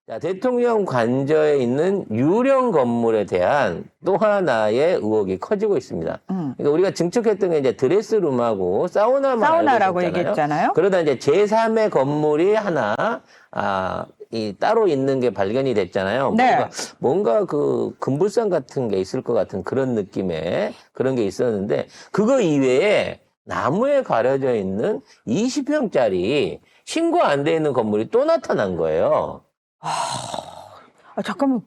자, 대통령 관저에 있는 유령 건물에 대한 또 하나의 의혹이 커지고 있습니다. 그러니까 우리가 증축했던 게 이제 드레스룸하고 사우나만 사우나라고 알고 있었잖아요. 얘기했잖아요. 그러다 이제 제3의 건물이 하나, 따로 있는 게 발견이 됐잖아요. 네. 뭔가 그 금불상 같은 게 있을 것 같은 그런 느낌의 그런 게 있었는데, 그거 이외에 나무에 가려져 있는 20평짜리 신고 안 돼 있는 건물이 또 나타난 거예요. 잠깐만,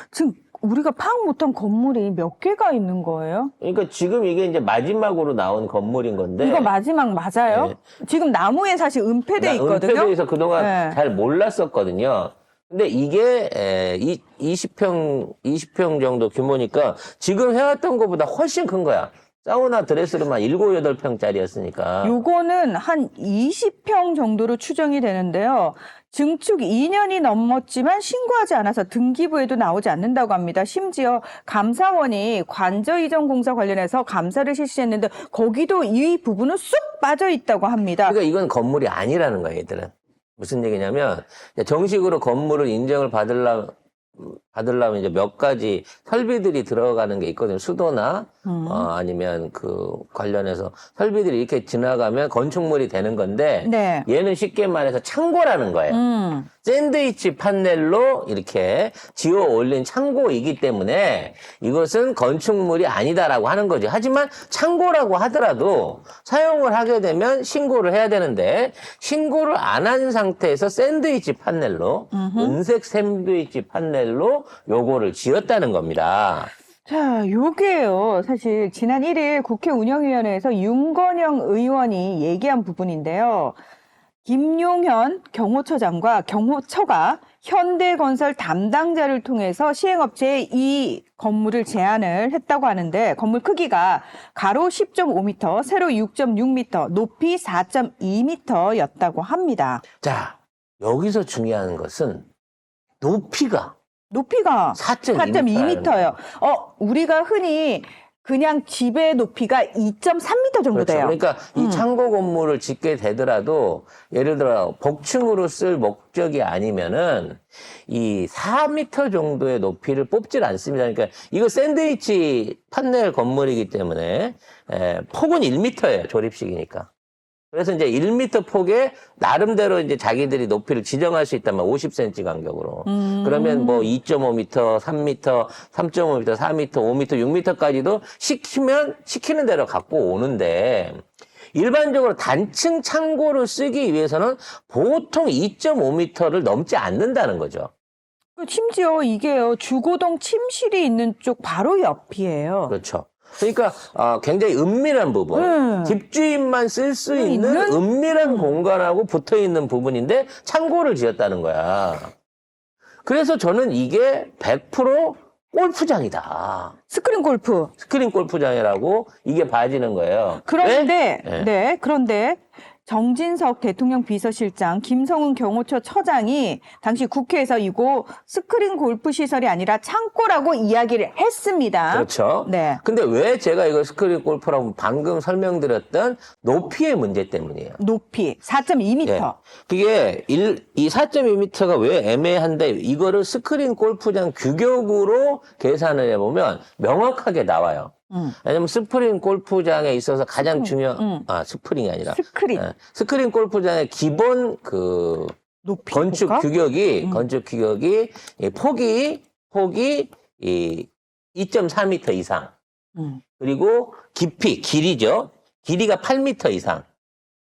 지금 우리가 파악 못한 건물이 몇 개가 있는 거예요? 그러니까 지금 이게 이제 마지막으로 나온 건물인 건데. 이거 마지막 맞아요? 네. 지금 나무에 사실 은폐돼 있거든요. 은폐돼서 그동안 네. 잘 몰랐었거든요. 근데 이게 20평 정도 규모니까 지금 해왔던 것보다 훨씬 큰 거야. 사우나 드레스룸만 7, 8평짜리였으니까. 요거는 한 20평 정도로 추정이 되는데요. 증축 2년이 넘었지만 신고하지 않아서 등기부에도 나오지 않는다고 합니다. 심지어 감사원이 관저 이전 공사 관련해서 감사를 실시했는데 거기도 이 부분은 쑥 빠져 있다고 합니다. 그러니까 이건 건물이 아니라는 거야, 얘들은. 무슨 얘기냐면 정식으로 건물을 인정을 받으려면 이제 몇 가지 설비들이 들어가는 게 있거든요. 수도나 아니면 그 관련해서 설비들이 이렇게 지나가면 건축물이 되는 건데 네. 얘는 쉽게 말해서 창고라는 거예요. 샌드위치 판넬로 이렇게 지어 올린 창고이기 때문에 이것은 건축물이 아니다라고 하는 거죠. 하지만 창고라고 하더라도 사용을 하게 되면 신고를 해야 되는데 신고를 안 한 상태에서 샌드위치 판넬로 은색 샌드위치 판넬로 요거를 지었다는 겁니다. 자, 요게요. 사실 지난 1일 국회 운영위원회에서 윤건영 의원이 얘기한 부분인데요. 김용현 경호처장과 경호처가 현대건설 담당자를 통해서 시행업체에 이 건물을 제안을 했다고 하는데 건물 크기가 가로 10.5m, 세로 6.6m, 높이 4.2m였다고 합니다. 자, 여기서 중요한 것은 높이가 4.2m예요. 우리가 흔히 그냥 집의 높이가 2.3m 정도 그렇죠. 돼요. 그러니까 이 창고 건물을 짓게 되더라도 예를 들어 복층으로 쓸 목적이 아니면은 이 4m 정도의 높이를 뽑질 않습니다. 그러니까 이거 샌드위치 판넬 건물이기 때문에 폭은 1m예요. 조립식이니까. 그래서 이제 1m 폭에 나름대로 이제 자기들이 높이를 지정할 수 있다면 50cm 간격으로. 그러면 뭐 2.5m, 3m, 3.5m, 4m, 5m, 6m까지도 시키는 대로 갖고 오는데 일반적으로 단층 창고를 쓰기 위해서는 보통 2.5m를 넘지 않는다는 거죠. 심지어 이게요, 주거동 침실이 있는 쪽 바로 옆이에요. 그렇죠. 그러니까 굉장히 은밀한 부분, 집주인만 쓸 수 있는 은밀한 공간하고 붙어 있는 부분인데 창고를 지었다는 거야. 그래서 저는 이게 100% 골프장이다. 스크린 골프. 스크린 골프장이라고 이게 봐지는 거예요. 그런데, 네? 그런데 정진석 대통령 비서실장, 김성훈 경호처 처장이 당시 국회에서 이거 스크린 골프 시설이 아니라 창고라고 이야기를 했습니다. 그렇죠. 네. 근데 왜 제가 이걸 스크린 골프라고 방금 설명드렸던 높이의 문제 때문이에요. 높이 4.2m. 예. 그게 이 4.2m가 왜 애매한데 이거를 스크린 골프장 규격으로 계산을 해보면 명확하게 나와요. 왜냐면 스프링 골프장에 있어서 가장 중요한, 스프링이 아니라. 스크린 골프장의 기본 높이 건축 볼까? 규격이, 이 폭이 2.4m 이상. 그리고 길이죠. 길이가 8m 이상.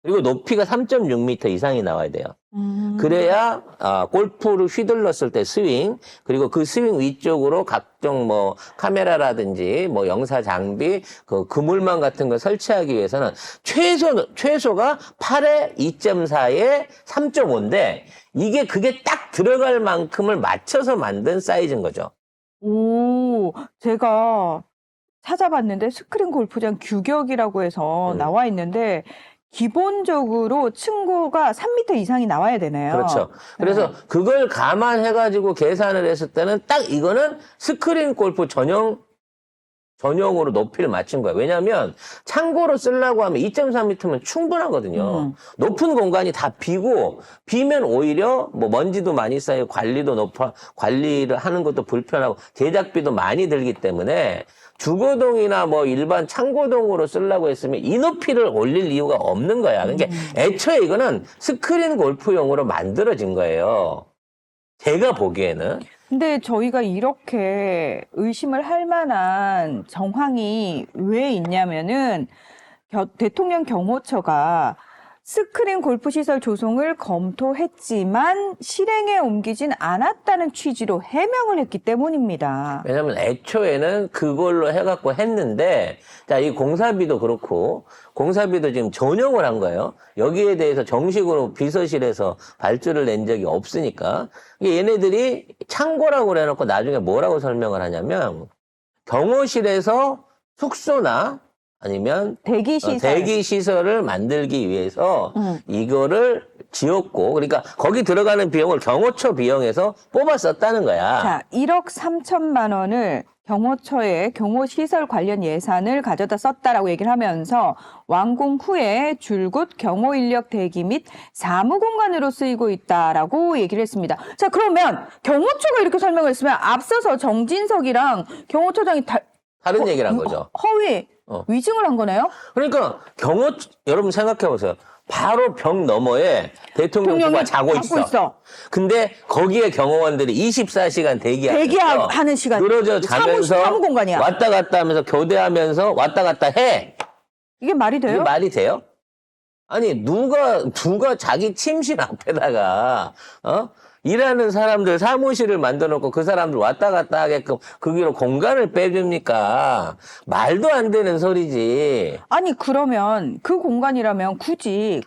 그리고 높이가 3.6m 이상이 나와야 돼요. 그래야 골프를 휘둘렀을 때 스윙, 그리고 그 스윙 위쪽으로 각종 뭐 카메라라든지 뭐 영사 장비, 그 그물망 같은 걸 설치하기 위해서는 최소가 8에 2.4에 3.5인데 그게 딱 들어갈 만큼을 맞춰서 만든 사이즈인 거죠. 오, 제가 찾아봤는데 스크린 골프장 규격이라고 해서 나와 있는데 기본적으로 층고가 3m 이상이 나와야 되네요. 그렇죠. 그래서 그걸 감안해가지고 계산을 했을 때는 딱 이거는 스크린 골프 전용 전용으로 높이를 맞춘 거야. 왜냐하면 창고로 쓰려고 하면 2.3m면 충분하거든요. 높은 공간이 다 비고 비면 오히려 뭐 먼지도 많이 쌓이고 관리를 하는 것도 불편하고 제작비도 많이 들기 때문에 주거동이나 뭐 일반 창고동으로 쓰려고 했으면 이 높이를 올릴 이유가 없는 거야. 그러니까 애초에 이거는 스크린 골프용으로 만들어진 거예요. 제가 보기에는. 근데 저희가 이렇게 의심을 할 만한 정황이 왜 있냐면은 대통령 경호처가 스크린 골프 시설 조성을 검토했지만 실행에 옮기진 않았다는 취지로 해명을 했기 때문입니다. 왜냐면 애초에는 그걸로 해갖고 했는데, 자, 이 공사비도 그렇고, 공사비도 지금 전용을 한 거예요. 여기에 대해서 정식으로 비서실에서 발주를 낸 적이 없으니까. 이게 얘네들이 창고라고 그래놓고 나중에 뭐라고 설명을 하냐면, 경호실에서 숙소나 아니면 대기 시설을 만들기 위해서 이거를 지었고, 그러니까 거기 들어가는 비용을 경호처 비용에서 뽑아 썼다는 거야. 자, 1억 3천만 원을 경호처의 경호시설 관련 예산을 가져다 썼다라고 얘기를 하면서 완공 후에 줄곧 경호인력 대기 및 사무공간으로 쓰이고 있다라고 얘기를 했습니다. 자, 그러면 경호처가 이렇게 설명을 했으면 앞서서 정진석이랑 경호처장이 다른 얘기를 한 거죠. 허위 위증을 한 거네요? 그러니까 여러분 생각해 보세요. 바로 벽 너머에 대통령이 자고 있어. 근데 거기에 경호원들이 24시간 대기하는 시간. 늘어져 자면서 사무 공간이야. 왔다 갔다 하면서 교대하면서 왔다 갔다 해. 이게 말이 돼요? 이게 말이 돼요? 아니 누가 자기 침실 앞에다가 일하는 사람들 사무실을 만들어 놓고 그 사람들 왔다 갔다 하게끔 거기로 공간을 빼줍니까? 말도 안 되는 소리지. 아니 그러면 그 공간이라면 굳이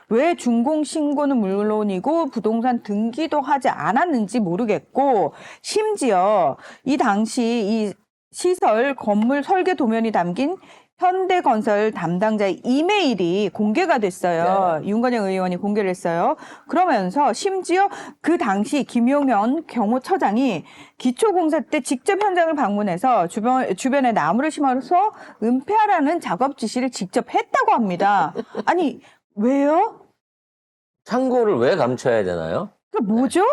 왜 준공 신고는 물론이고 부동산 등기도 하지 않았는지 모르겠고, 심지어 이 당시 이 시설 건물 설계 도면이 담긴 현대건설 담당자의 이메일이 공개가 됐어요. 네. 윤건영 의원이 공개를 했어요. 그러면서 심지어 그 당시 김용현 경호처장이 기초공사 때 직접 현장을 방문해서 주변에 나무를 심어서 은폐하라는 작업 지시를 직접 했다고 합니다. 아니 왜요? 창고를 왜 감춰야 되나요? 그 뭐죠?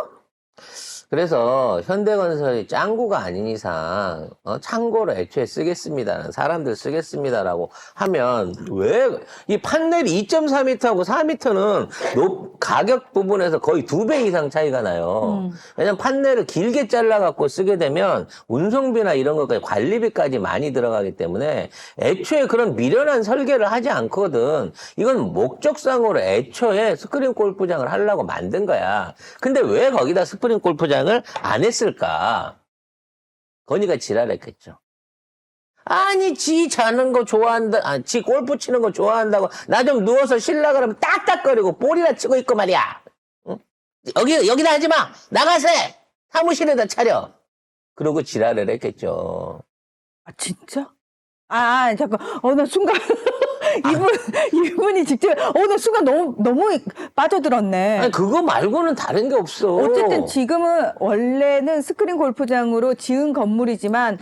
그래서 현대건설이 짱구가 아닌 이상 창고로 애초에 쓰겠습니다는 사람들 쓰겠습니다라고 하면 왜 이 판넬이 2.4m하고 4m는 가격 부분에서 거의 2배 이상 차이가 나요. 왜냐면 판넬을 길게 잘라갖고 쓰게 되면 운송비나 이런 것까지 관리비까지 많이 들어가기 때문에 애초에 그런 미련한 설계를 하지 않거든. 이건 목적상으로 애초에 스크린 골프장을 하려고 만든 거야. 근데 왜 거기다 스크린 골프장 안 했을까? 건이가 지랄했겠죠. 아니, 지 자는 거 좋아한다, 지 골프 치는 거 좋아한다고, 나 좀 누워서 쉴라 그러면 딱딱거리고 볼이나 치고 있고 말이야. 응? 여기다 하지 마! 나가세! 사무실에다 차려! 그러고 지랄을 했겠죠. 아, 진짜? 잠깐. 나 순간. 이분이 직접, 나 순간 너무 빠져들었네. 아니, 그거 말고는 다른 게 없어. 어쨌든 지금은 원래는 스크린 골프장으로 지은 건물이지만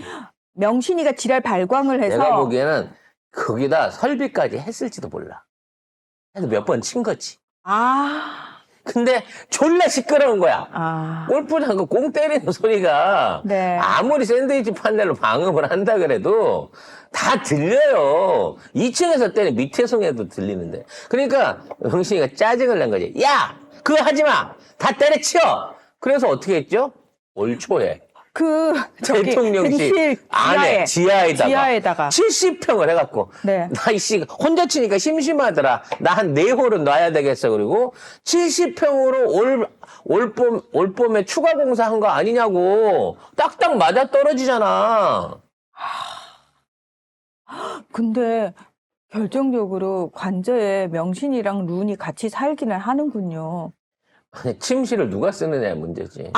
명신이가 지랄 발광을 해서. 내가 보기에는 거기다 설비까지 했을지도 몰라. 해서 몇 번 친 거지. 근데 졸라 시끄러운 거야. 골프장 그 공 때리는 소리가 네. 아무리 샌드위치 판넬로 방음을 한다 그래도 다 들려요. 2층에서 때리면 밑에서도 들리는데. 그러니까 형신이가 짜증을 낸 거지. 야! 그거 하지 마! 다 때려치워! 그래서 어떻게 했죠? 올 초에. 대통령실 안에 지하에다가 70평을 해갖고 네. 나 이씨 혼자 치니까 심심하더라. 나 한 4홀은 놔야 되겠어. 그리고 70평으로 올 봄에 추가 공사한 거 아니냐고. 딱딱 맞아 떨어지잖아. 근데 결정적으로 관저에 명신이랑 룬이 같이 살기는 하는군요. 아니, 침실을 누가 쓰느냐의 문제지.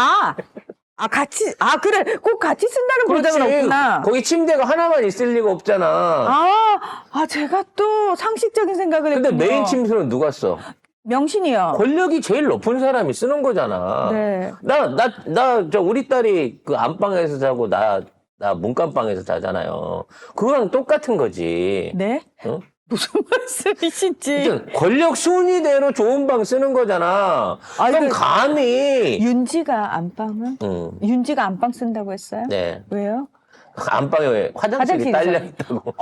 그래. 꼭 같이 쓴다는 보장은 없구나. 거기 침대가 하나만 있을 리가 없잖아. 제가 또 상식적인 생각을 근데 했군요. 메인 침실은 누가 써? 명신이요. 권력이 제일 높은 사람이 쓰는 거잖아. 네. 우리 딸이 그 안방에서 자고 나 나 문간방에서 자잖아요. 그거랑 똑같은 거지. 네? 응? 무슨 말씀이신지. 하여튼 권력 순위대로 좋은 방 쓰는 거잖아. 아니, 그럼 감히 윤지가 안방은? 윤지가 안방 쓴다고 했어요? 네. 왜요? 안방에 왜 화장실이 화장실이 딸려 있어요. 있다고.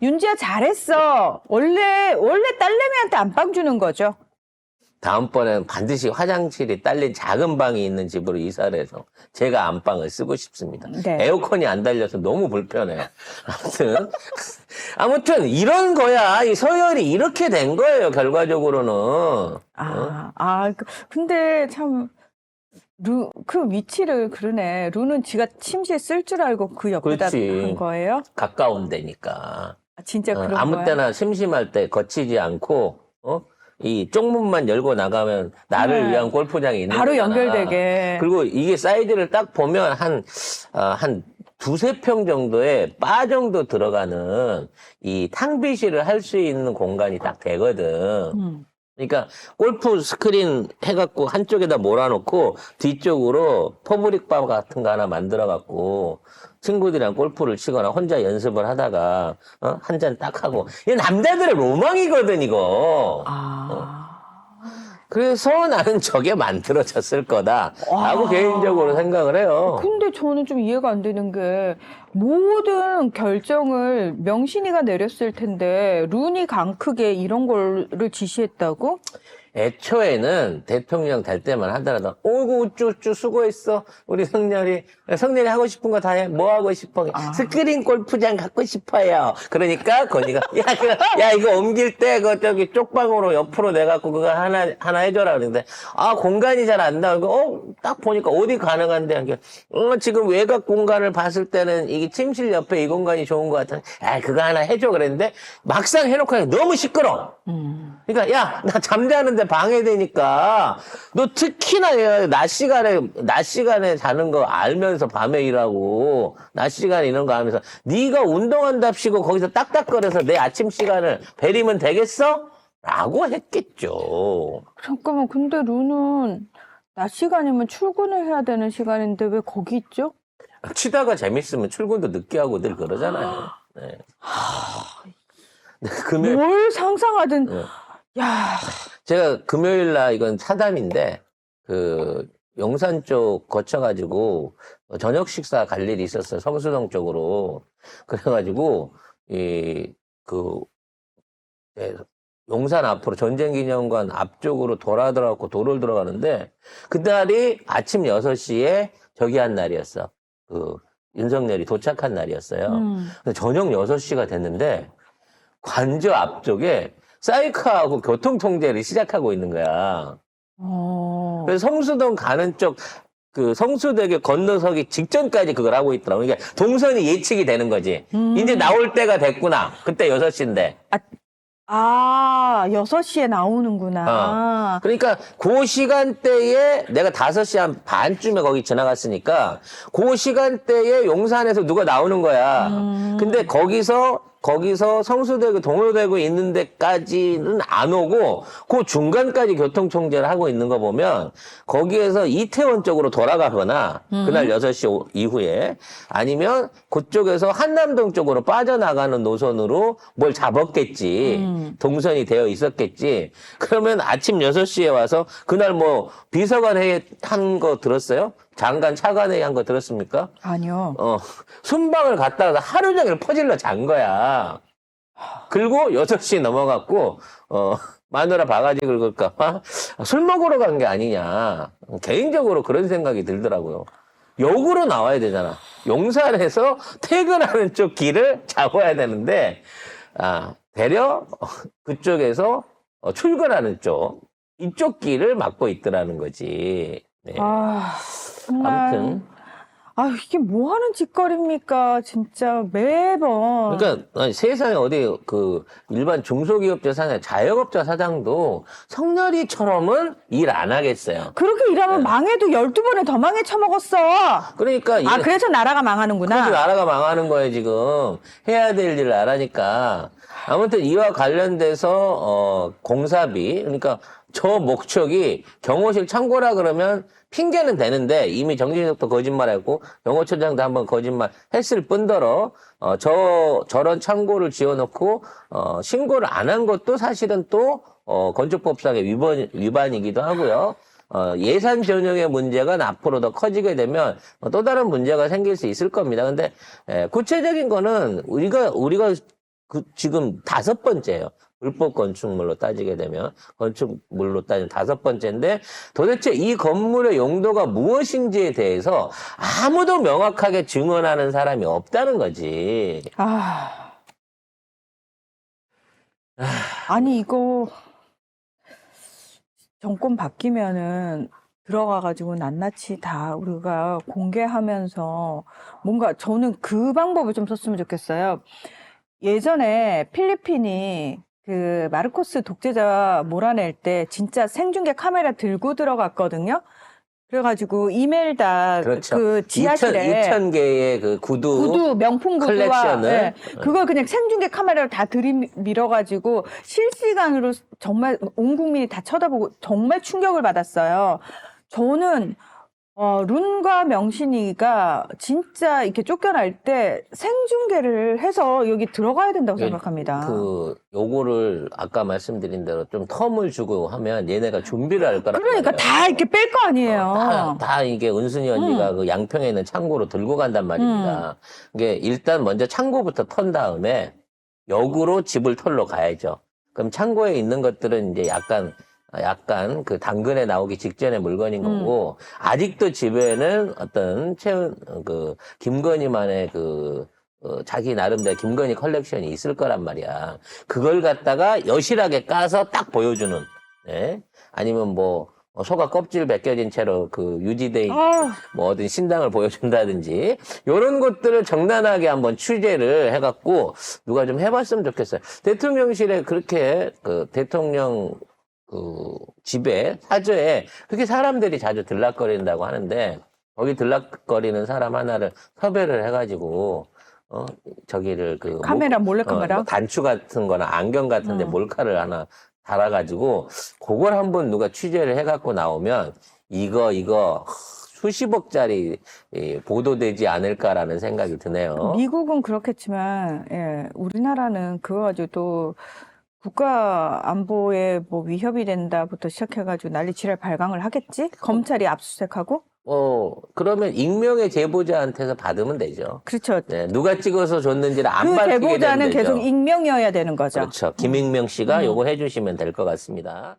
윤지야 잘했어. 원래 딸내미한테 안방 주는 거죠. 다음번에는 반드시 화장실이 딸린 작은 방이 있는 집으로 이사를 해서 제가 안방을 쓰고 싶습니다. 네. 에어컨이 안 달려서 너무 불편해요. 아무튼 이런 거야. 이 서열이 이렇게 된 거예요. 결과적으로는. 근데 참, 그 위치를 그러네. 루는 지가 침실에 쓸 줄 알고 그 옆에다 그렇지. 한 거예요? 가까운 데니까. 진짜 그런 아무 거야? 때나 심심할 때 거치지 않고 이 쪽문만 열고 나가면 나를 네. 위한 골프장이 있는 바로 거잖아. 연결되게. 그리고 이게 사이즈를 딱 보면 한 두세 평 정도의 바 정도 들어가는 이 탕비실을 할 수 있는 공간이 딱 되거든. 그러니까 골프 스크린 해갖고 한쪽에다 몰아놓고 뒤쪽으로 퍼블릭 바 같은 거 하나 만들어갖고 친구들이랑 골프를 치거나 혼자 연습을 하다가 한 잔 딱 하고 이게 남자들의 로망이거든 이거. 그래서 나는 저게 만들어졌을 거다라고 개인적으로 생각을 해요. 근데 저는 좀 이해가 안 되는 게 모든 결정을 명신이가 내렸을 텐데 룬이 강크게 이런 거를 지시했다고? 애초에는 대통령 될 때만 하더라도 오구 우쭈우쭈 수고했어 우리 성렬이 하고 싶은 거 다 해 뭐 하고 싶어 스크린 골프장 갖고 싶어요. 그러니까 건이가 야 이거 옮길 때 그 저기 쪽방으로 옆으로 내갖고 그거 하나 해줘라 그러는데 공간이 잘 안 나오고 딱 보니까 어디 가능한데 지금 외곽 공간을 봤을 때는 이게 침실 옆에 이 공간이 좋은 것 같아. 그거 하나 해줘 그랬는데 막상 해놓고 하니까 너무 시끄러. 그러니까 야 나 잠자는데 방해되니까 너 특히나 낮 시간에 자는 거 알면서 밤에 일하고 낮 시간에 이런 거 하면서 네가 운동한답시고 거기서 딱딱거려서 내 아침 시간을 베리면 되겠어? 라고 했겠죠. 잠깐만, 근데 룬은 낮 시간이면 출근을 해야 되는 시간인데 왜 거기 있죠? 치다가 재밌으면 출근도 늦게 하고 늘 그러잖아요. 네. 뭘 상상하든 네. 야, 제가 금요일 날 이건 사담인데 그 용산 쪽 거쳐가지고 저녁 식사 갈 일이 있었어요. 성수동 쪽으로. 그래가지고 용산 앞으로 전쟁기념관 앞쪽으로 돌아들어갖고 도로를 들어가는데 그날이 아침 6시에 저기 한 날이었어. 윤석열이 도착한 날이었어요. 근데 저녁 6시가 됐는데 관저 앞쪽에 사이카하고 교통통제를 시작하고 있는 거야. 그래서 성수동 가는 쪽, 성수대교 건너서기 직전까지 그걸 하고 있더라고. 그러니까 동선이 예측이 되는 거지. 이제 나올 때가 됐구나. 그때 6시인데. 6시에 나오는구나. 그러니까 그 시간대에 내가 5시 한 반쯤에 거기 지나갔으니까 그 시간대에 용산에서 누가 나오는 거야. 근데 거기서 성수대교, 동호대교 있는 데까지는 안 오고 그 중간까지 교통통제를 하고 있는 거 보면 거기에서 이태원 쪽으로 돌아가거나 그날 6시 이후에 아니면 그쪽에서 한남동 쪽으로 빠져나가는 노선으로 뭘 잡았겠지. 동선이 되어 있었겠지. 그러면 아침 6시에 와서 그날 뭐 비서관 회의 한 거 들었어요? 장관 차관회의 한 거 들었습니까? 아니요. 순방을 갔다가 하루 종일 퍼질러 잔 거야. 그리고 6시 넘어갔고, 마누라 바가지 긁을까봐 술 먹으러 간 게 아니냐. 개인적으로 그런 생각이 들더라고요. 역으로 나와야 되잖아. 용산에서 퇴근하는 쪽 길을 잡아야 되는데, 대려 그쪽에서 출근하는 쪽, 이쪽 길을 막고 있더라는 거지. 네. 정말. 아무튼. 이게 뭐 하는 짓거리입니까? 진짜 매번. 그러니까 아니, 세상에 어디 일반 중소기업체 사장, 자영업자 사장도 성렬이처럼은 일 안 하겠어요. 그렇게 일하면 망해도 12번에 더 망해 처먹었어. 그러니까 그래서 나라가 망하는구나. 그래서 나라가 망하는 거예요, 지금. 해야 될 일을 안 하니까. 아무튼 이와 관련돼서 공사비, 그러니까 저 목적이 경호실 창고라 그러면 핑계는 되는데 이미 정진석도 거짓말했고 경호처장도 한번 거짓말 했을 뿐더러 저런 창고를 지어놓고 신고를 안 한 것도 사실은 또 건축법상의 위반이기도 하고요. 예산 전용의 문제가 앞으로 더 커지게 되면 또 다른 문제가 생길 수 있을 겁니다. 근데 구체적인 거는 우리가 지금 5번째예요. 불법 건축물로 따지게 되면 건축물로 따지면 5번째인데 도대체 이 건물의 용도가 무엇인지에 대해서 아무도 명확하게 증언하는 사람이 없다는 거지. 아니 이거 정권 바뀌면은 들어가가지고 낱낱이 다 우리가 공개하면서 뭔가 저는 그 방법을 좀 썼으면 좋겠어요. 예전에 필리핀이 그 마르코스 독재자 몰아낼 때 진짜 생중계 카메라 들고 들어갔거든요. 그래가지고 이메일 다 그렇죠. 그 지하실에 2,000개의 그 구두 명품 구두와 컬렉션을 예, 그걸 그냥 생중계 카메라로 다 들이밀어가지고 실시간으로 정말 온 국민이 다 쳐다보고 정말 충격을 받았어요. 저는 룬과 명신이가 진짜 이렇게 쫓겨날 때 생중계를 해서 여기 들어가야 된다고 생각합니다. 요거를 아까 말씀드린 대로 좀 텀을 주고 하면 얘네가 준비를 할 거란 그러니까 말이에요. 다 이렇게 뺄 거 아니에요. 다 이게 은순이 언니가 그 양평에 있는 창고로 들고 간단 말입니다. 이게 일단 먼저 창고부터 턴 다음에 역으로 집을 털러 가야죠. 그럼 창고에 있는 것들은 이제 약간 그 당근에 나오기 직전의 물건인 거고, 아직도 집에는 어떤 김건희만의 자기 나름대로 김건희 컬렉션이 있을 거란 말이야. 그걸 갖다가 여실하게 까서 딱 보여주는, 예? 아니면 뭐, 소가 껍질 벗겨진 채로 유지돼 있는 뭐 어떤 신당을 보여준다든지 이런 것들을 정당하게 한번 취재를 해갖고 누가 좀 해봤으면 좋겠어요. 대통령실에 그렇게 대통령 집에 사저에 그렇게 사람들이 자주 들락거린다고 하는데 거기 들락거리는 사람 하나를 섭외를 해가지고 저기를 카메라 몰래카메라 단추 같은 거나 안경 같은데 몰카를 하나 달아가지고 그걸 한번 누가 취재를 해갖고 나오면 이거 수십억짜리 보도되지 않을까라는 생각이 드네요. 미국은 그렇겠지만 예, 우리나라는 그거 가지고 또 국가 안보에 뭐 위협이 된다부터 시작해가지고 난리치랄 발광을 하겠지? 검찰이 압수수색하고? 그러면 익명의 제보자한테서 받으면 되죠. 그렇죠. 네, 누가 찍어서 줬는지를 안 그 밝히게 되면 제보자는 되죠. 계속 익명이어야 되는 거죠. 그렇죠. 김익명 씨가 요거 해주시면 될 것 같습니다.